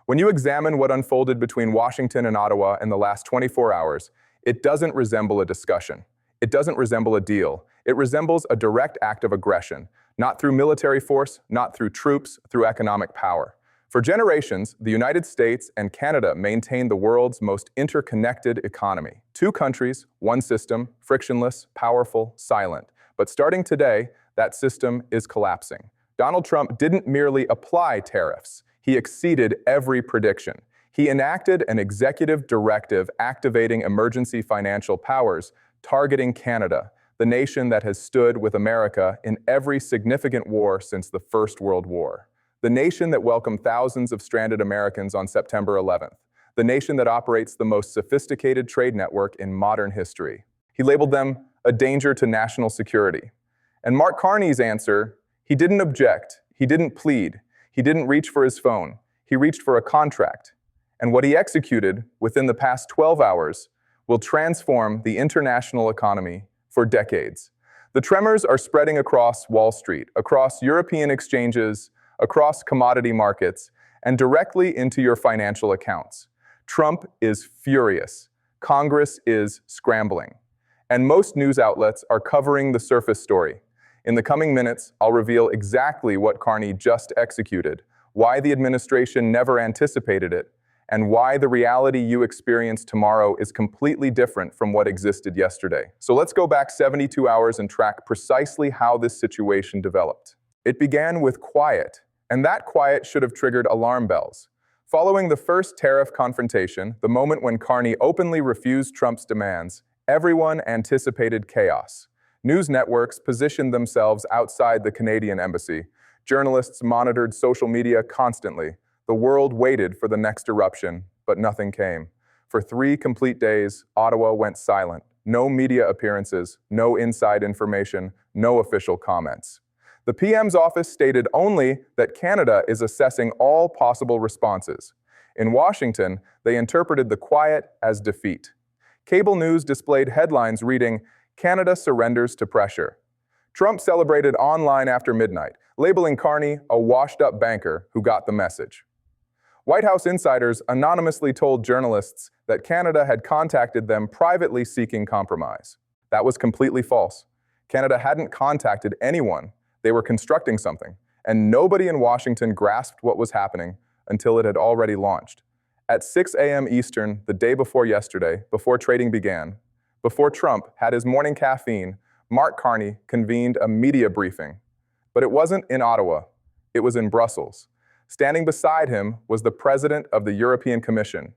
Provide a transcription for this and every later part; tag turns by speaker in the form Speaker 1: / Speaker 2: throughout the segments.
Speaker 1: When you examine what unfolded between Washington and Ottawa in the last 24 hours, it doesn't resemble a discussion. It doesn't resemble a deal. It resembles a direct act of aggression, not through military force, not through troops, through economic power. For generations, the United States and Canada maintained the world's most interconnected economy. Two countries, one system, frictionless, powerful, silent. But starting today, that system is collapsing. Donald Trump didn't merely apply tariffs. He exceeded every prediction. He enacted an executive directive activating emergency financial powers, targeting Canada, the nation that has stood with America in every significant war since the First World War. The nation that welcomed thousands of stranded Americans on September 11th. The nation that operates the most sophisticated trade network in modern history. He labeled them a danger to national security. And Mark Carney's answer, he didn't object, he didn't plead, he didn't reach for his phone, he reached for a contract. And what he executed within the past 12 hours will transform the international economy for decades. The tremors are spreading across Wall Street, across European exchanges, across commodity markets, and directly into your financial accounts. Trump is furious. Congress is scrambling. And most news outlets are covering the surface story. In the coming minutes, I'll reveal exactly what Carney just executed, why the administration never anticipated it, and why the reality you experience tomorrow is completely different from what existed yesterday. So let's go back 72 hours and track precisely how this situation developed. It began with quiet, and that quiet should have triggered alarm bells. Following the first tariff confrontation, the moment when Carney openly refused Trump's demands, everyone anticipated chaos. News networks positioned themselves outside the Canadian embassy. Journalists monitored social media constantly. The world waited for the next eruption, but nothing came. For 3 complete days, Ottawa went silent. No media appearances, no inside information, no official comments. The PM's office stated only that Canada is assessing all possible responses. In Washington, they interpreted the quiet as defeat. Cable news displayed headlines reading, "Canada surrenders to pressure." Trump celebrated online after midnight, labeling Carney a washed-up banker who got the message. White House insiders anonymously told journalists that Canada had contacted them privately seeking compromise. That was completely false. Canada hadn't contacted anyone. They were constructing something, and nobody in Washington grasped what was happening until it had already launched. At 6 a.m. Eastern, the day before yesterday, before trading began, before Trump had his morning caffeine, Mark Carney convened a media briefing. But it wasn't in Ottawa, it was in Brussels. Standing beside him was the President of the European Commission,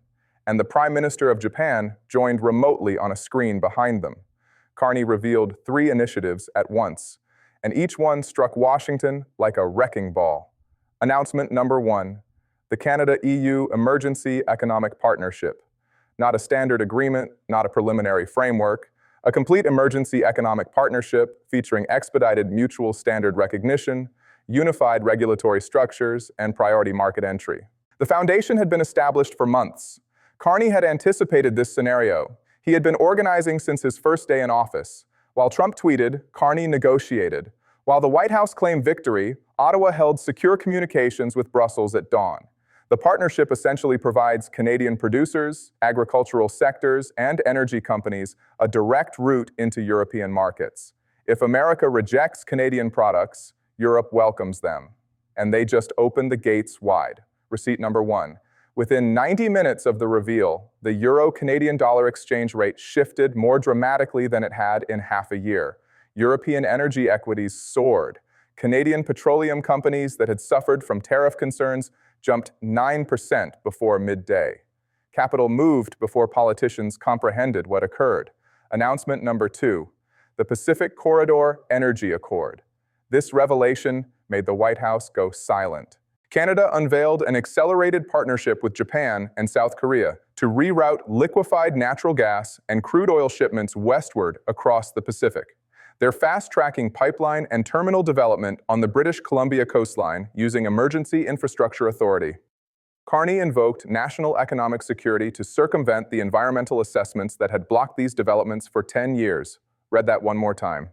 Speaker 1: and the Prime Minister of Japan joined remotely on a screen behind them. Carney revealed 3 initiatives at once, and each one struck Washington like a wrecking ball. Announcement number 1, the Canada-EU Emergency Economic Partnership. Not a standard agreement, not a preliminary framework, a complete emergency economic partnership featuring expedited mutual standard recognition, unified regulatory structures, and priority market entry. The foundation had been established for months. Carney had anticipated this scenario. He had been organizing since his first day in office. While Trump tweeted, Carney negotiated. While the White House claimed victory, Ottawa held secure communications with Brussels at dawn. The partnership essentially provides Canadian producers, agricultural sectors, and energy companies a direct route into European markets. If America rejects Canadian products, Europe welcomes them. And they just opened the gates wide. Receipt number 1. Within 90 minutes of the reveal, the euro-Canadian dollar exchange rate shifted more dramatically than it had in half a year. European energy equities soared. Canadian petroleum companies that had suffered from tariff concerns jumped 9% before midday. Capital moved before politicians comprehended what occurred. Announcement number 2, the Pacific Corridor Energy Accord. This revelation made the White House go silent. Canada unveiled an accelerated partnership with Japan and South Korea to reroute liquefied natural gas and crude oil shipments westward across the Pacific. They're fast-tracking pipeline and terminal development on the British Columbia coastline using Emergency Infrastructure Authority. Carney invoked national economic security to circumvent the environmental assessments that had blocked these developments for 10 years. Read that one more time.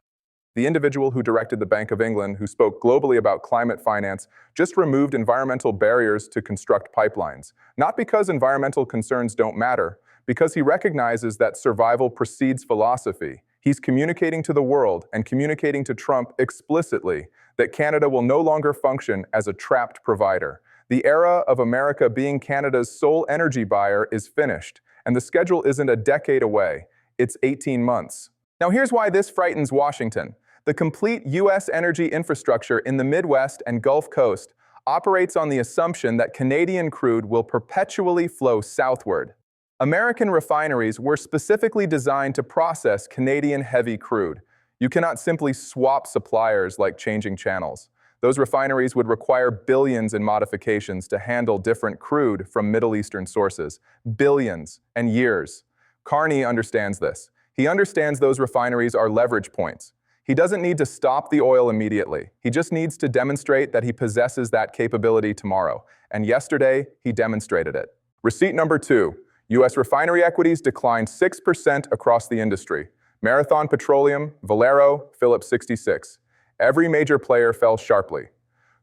Speaker 1: The individual who directed the Bank of England, who spoke globally about climate finance, just removed environmental barriers to construct pipelines. Not because environmental concerns don't matter, because he recognizes that survival precedes philosophy. He's communicating to the world and communicating to Trump explicitly that Canada will no longer function as a trapped provider. The era of America being Canada's sole energy buyer is finished, and the schedule isn't a decade away. It's 18 months. Now here's why this frightens Washington. The complete U.S. energy infrastructure in the Midwest and Gulf Coast operates on the assumption that Canadian crude will perpetually flow southward. American refineries were specifically designed to process Canadian heavy crude. You cannot simply swap suppliers like changing channels. Those refineries would require billions in modifications to handle different crude from Middle Eastern sources. Billions and years. Carney understands this. He understands those refineries are leverage points. He doesn't need to stop the oil immediately. He just needs to demonstrate that he possesses that capability tomorrow. And yesterday, he demonstrated it. Receipt number 2. U.S. refinery equities declined 6% across the industry. Marathon Petroleum, Valero, Phillips 66. Every major player fell sharply.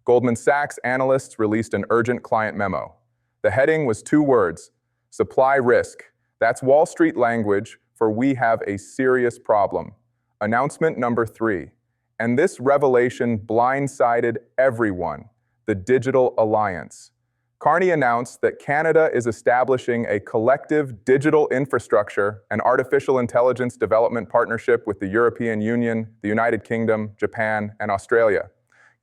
Speaker 1: Goldman Sachs analysts released an urgent client memo. The heading was 2 words: supply risk. That's Wall Street language for we have a serious problem. Announcement number 3. And this revelation blindsided everyone: the Digital Alliance. Carney announced that Canada is establishing a collective digital infrastructure and artificial intelligence development partnership with the European Union, the United Kingdom, Japan, and Australia.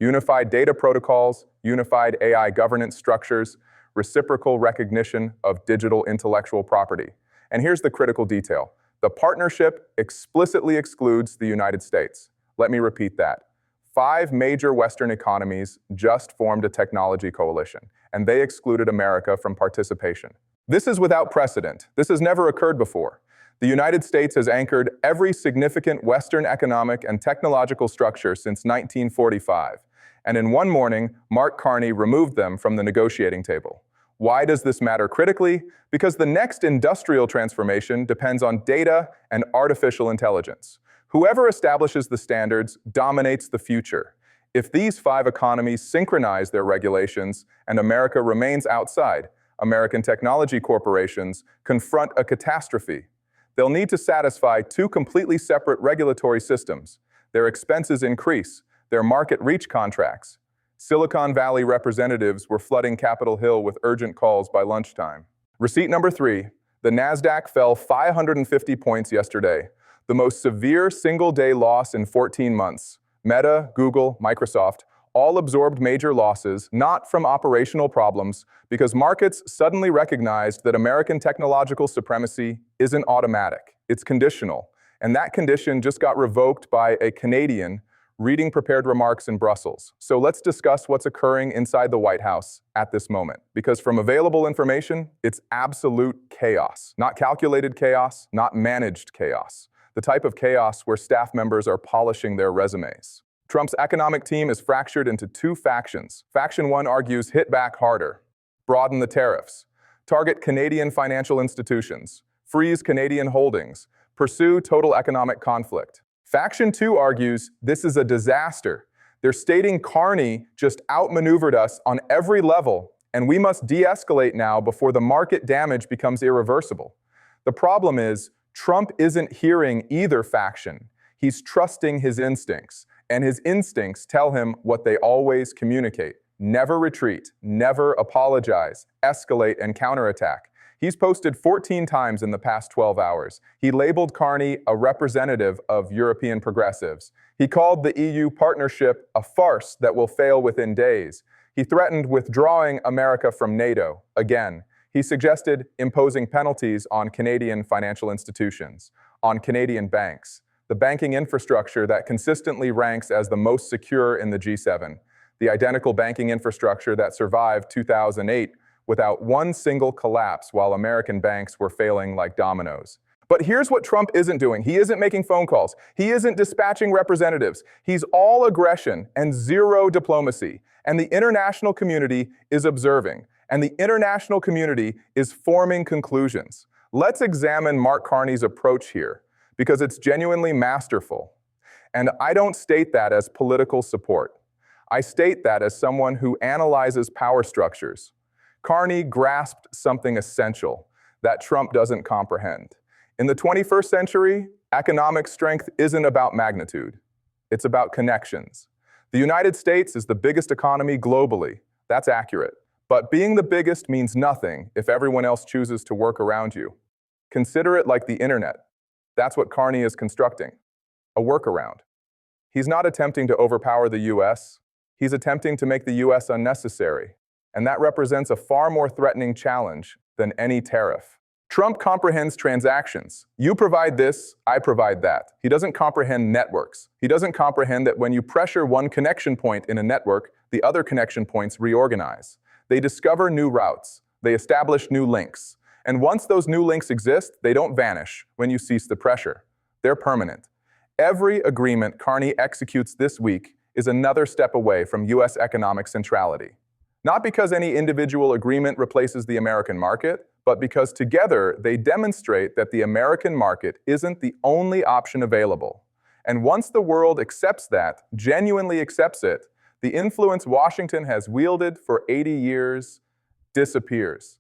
Speaker 1: Unified data protocols, unified AI governance structures, reciprocal recognition of digital intellectual property. And here's the critical detail. The partnership explicitly excludes the United States. Let me repeat that. 5 major Western economies just formed a technology coalition, and they excluded America from participation. This is without precedent. This has never occurred before. The United States has anchored every significant Western economic and technological structure since 1945, and in one morning, Mark Carney removed them from the negotiating table. Why does this matter critically? Because the next industrial transformation depends on data and artificial intelligence. Whoever establishes the standards dominates the future. If these 5 economies synchronize their regulations and America remains outside, American technology corporations confront a catastrophe. They'll need to satisfy 2 completely separate regulatory systems. Their expenses increase, their market reach contracts. Silicon Valley representatives were flooding Capitol Hill with urgent calls by lunchtime. Receipt number 3. The NASDAQ fell 550 points yesterday, the most severe single-day loss in 14 months. Meta, Google, Microsoft all absorbed major losses, not from operational problems, because markets suddenly recognized that American technological supremacy isn't automatic. It's conditional. And that condition just got revoked by a Canadian reading prepared remarks in Brussels. So let's discuss what's occurring inside the White House at this moment. Because from available information, it's absolute chaos. Not calculated chaos, not managed chaos. The type of chaos where staff members are polishing their resumes. Trump's economic team is fractured into 2 factions. Faction 1 argues hit back harder, broaden the tariffs, target Canadian financial institutions, freeze Canadian holdings, pursue total economic conflict. Faction 2 argues this is a disaster. They're stating Carney just outmaneuvered us on every level, and we must de-escalate now before the market damage becomes irreversible. The problem is, Trump isn't hearing either faction. He's trusting his instincts, and his instincts tell him what they always communicate. Never retreat, never apologize, escalate and counterattack. He's posted 14 times in the past 12 hours. He labeled Carney a representative of European progressives. He called the EU partnership a farce that will fail within days. He threatened withdrawing America from NATO, again. He suggested imposing penalties on Canadian financial institutions, on Canadian banks, the banking infrastructure that consistently ranks as the most secure in the G7, the identical banking infrastructure that survived 2008 without one single collapse while American banks were failing like dominoes. But here's what Trump isn't doing. He isn't making phone calls. He isn't dispatching representatives. He's all aggression and zero diplomacy. And the international community is observing. And the international community is forming conclusions. Let's examine Mark Carney's approach here, because it's genuinely masterful. And I don't state that as political support. I state that as someone who analyzes power structures. Carney grasped something essential that Trump doesn't comprehend. In the 21st century, economic strength isn't about magnitude. It's about connections. The United States is the biggest economy globally. That's accurate. But being the biggest means nothing if everyone else chooses to work around you. Consider it like the internet. That's what Carney is constructing. A workaround. He's not attempting to overpower the US. He's attempting to make the US unnecessary. And that represents a far more threatening challenge than any tariff. Trump comprehends transactions. You provide this, I provide that. He doesn't comprehend networks. He doesn't comprehend that when you pressure one connection point in a network, the other connection points reorganize. They discover new routes. They establish new links. And once those new links exist, they don't vanish when you cease the pressure. They're permanent. Every agreement Carney executes this week is another step away from US economic centrality. Not because any individual agreement replaces the American market, but because together they demonstrate that the American market isn't the only option available. And once the world accepts that, genuinely accepts it, the influence Washington has wielded for 80 years disappears.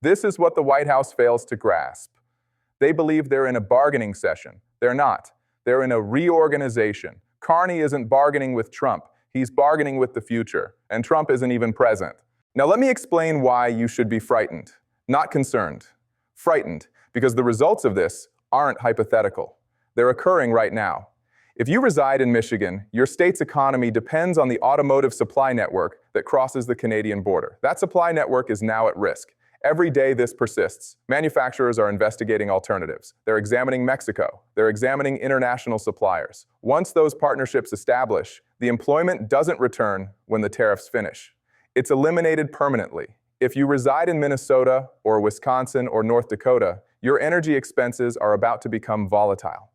Speaker 1: This is what the White House fails to grasp. They believe they're in a bargaining session. They're not. They're in a reorganization. Carney isn't bargaining with Trump. He's bargaining with the future, and Trump isn't even present. Now let me explain why you should be frightened. Not concerned. Frightened, because the results of this aren't hypothetical. They're occurring right now. If you reside in Michigan, your state's economy depends on the automotive supply network that crosses the Canadian border. That supply network is now at risk. Every day this persists. Manufacturers are investigating alternatives. They're examining Mexico. They're examining international suppliers. Once those partnerships establish, the employment doesn't return when the tariffs finish. It's eliminated permanently. If you reside in Minnesota or Wisconsin or North Dakota, your energy expenses are about to become volatile.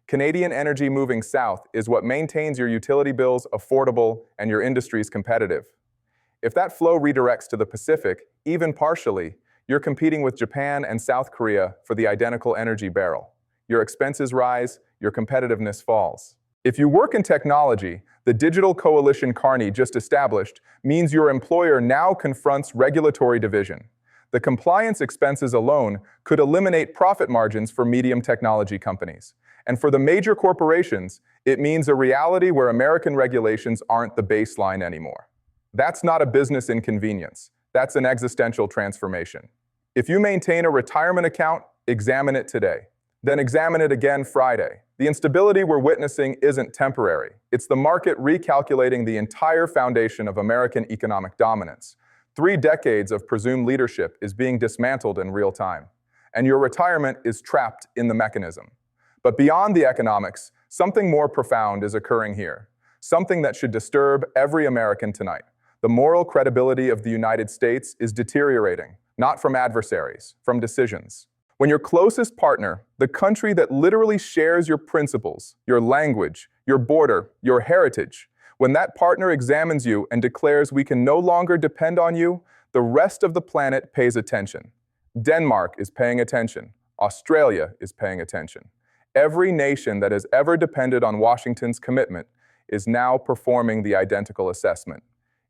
Speaker 1: Canadian energy moving south is what maintains your utility bills affordable and your industries competitive. If that flow redirects to the Pacific, even partially, you're competing with Japan and South Korea for the identical energy barrel. Your expenses rise, your competitiveness falls. If you work in technology, the digital coalition Carney just established means your employer now confronts regulatory division. The compliance expenses alone could eliminate profit margins for medium technology companies. And for the major corporations, it means a reality where American regulations aren't the baseline anymore. That's not a business inconvenience. That's an existential transformation. If you maintain a retirement account, examine it today. Then examine it again Friday. The instability we're witnessing isn't temporary. It's the market recalculating the entire foundation of American economic dominance. 3 decades of presumed leadership is being dismantled in real time. And your retirement is trapped in the mechanism. But beyond the economics, something more profound is occurring here. Something that should disturb every American tonight. The moral credibility of the United States is deteriorating, not from adversaries, from decisions. When your closest partner, the country that literally shares your principles, your language, your border, your heritage, when that partner examines you and declares we can no longer depend on you, the rest of the planet pays attention. Denmark is paying attention. Australia is paying attention. Every nation that has ever depended on Washington's commitment is now performing the identical assessment.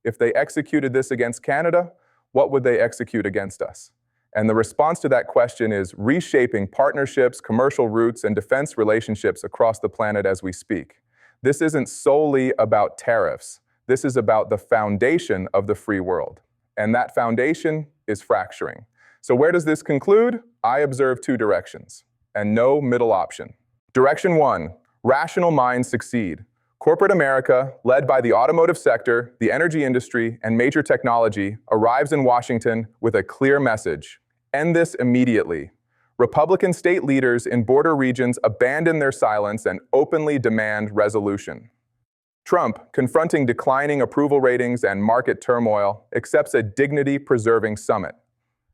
Speaker 1: If they executed this against Canada, what would they execute against us? And the response to that question is reshaping partnerships, commercial routes, and defense relationships across the planet as we speak. This isn't solely about tariffs. This is about the foundation of the free world. And that foundation is fracturing. So where does this conclude? I observe 2 directions, and no middle option. Direction 1, rational minds succeed. Corporate America, led by the automotive sector, the energy industry, and major technology, arrives in Washington with a clear message. End this immediately. Republican state leaders in border regions abandon their silence and openly demand resolution. Trump, confronting declining approval ratings and market turmoil, accepts a dignity-preserving summit.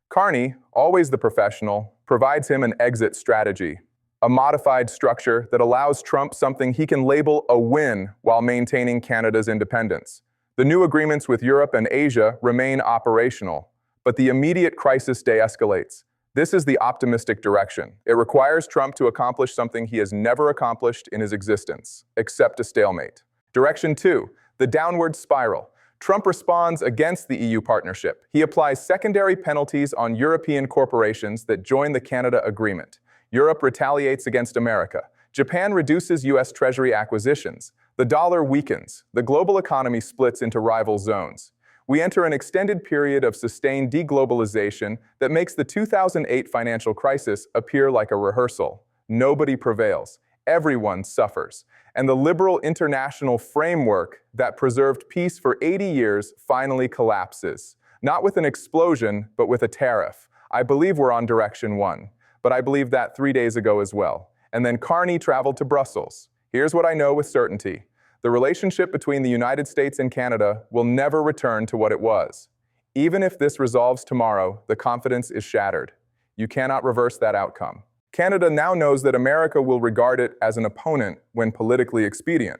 Speaker 1: Carney, always the professional, provides him an exit strategy, a modified structure that allows Trump something he can label a win while maintaining Canada's independence. The new agreements with Europe and Asia remain operational, but the immediate crisis de-escalates. This is the optimistic direction. It requires Trump to accomplish something he has never accomplished in his existence, except a stalemate. Direction 2, the downward spiral. Trump responds against the EU partnership. He applies secondary penalties on European corporations that join the Canada Agreement. Europe retaliates against America. Japan reduces U.S. Treasury acquisitions. The dollar weakens. The global economy splits into rival zones. We enter an extended period of sustained deglobalization that makes the 2008 financial crisis appear like a rehearsal. Nobody prevails. Everyone suffers. And the liberal international framework that preserved peace for 80 years finally collapses. Not with an explosion, but with a tariff. I believe we're on direction 1. But I believe that 3 days ago as well. And then Carney traveled to Brussels. Here's what I know with certainty. The relationship between the United States and Canada will never return to what it was. Even if this resolves tomorrow, the confidence is shattered. You cannot reverse that outcome. Canada now knows that America will regard it as an opponent when politically expedient.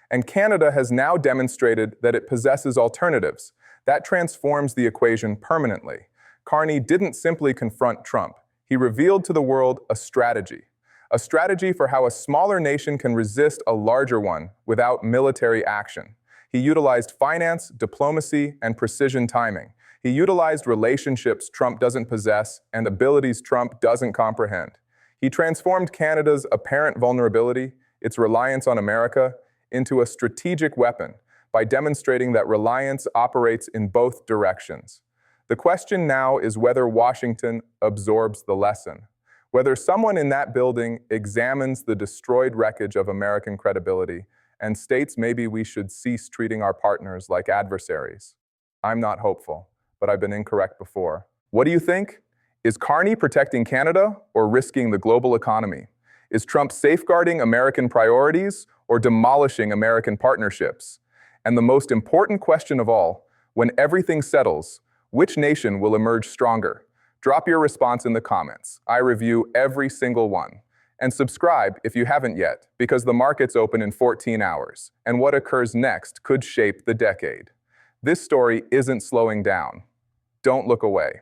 Speaker 1: And Canada has now demonstrated that it possesses alternatives. That transforms the equation permanently. Carney didn't simply confront Trump. He revealed to the world a strategy for how a smaller nation can resist a larger one without military action. He utilized finance, diplomacy, and precision timing. He utilized relationships Trump doesn't possess and abilities Trump doesn't comprehend. He transformed Canada's apparent vulnerability, its reliance on America, into a strategic weapon by demonstrating that reliance operates in both directions. The question now is whether Washington absorbs the lesson. Whether someone in that building examines the destroyed wreckage of American credibility and states maybe we should cease treating our partners like adversaries. I'm not hopeful, but I've been incorrect before. What do you think? Is Carney protecting Canada or risking the global economy? Is Trump safeguarding American priorities or demolishing American partnerships? And the most important question of all, when everything settles, which nation will emerge stronger? Drop your response in the comments. I review every single one. And subscribe if you haven't yet, because the markets open in 14 hours, and what occurs next could shape the decade. This story isn't slowing down. Don't look away.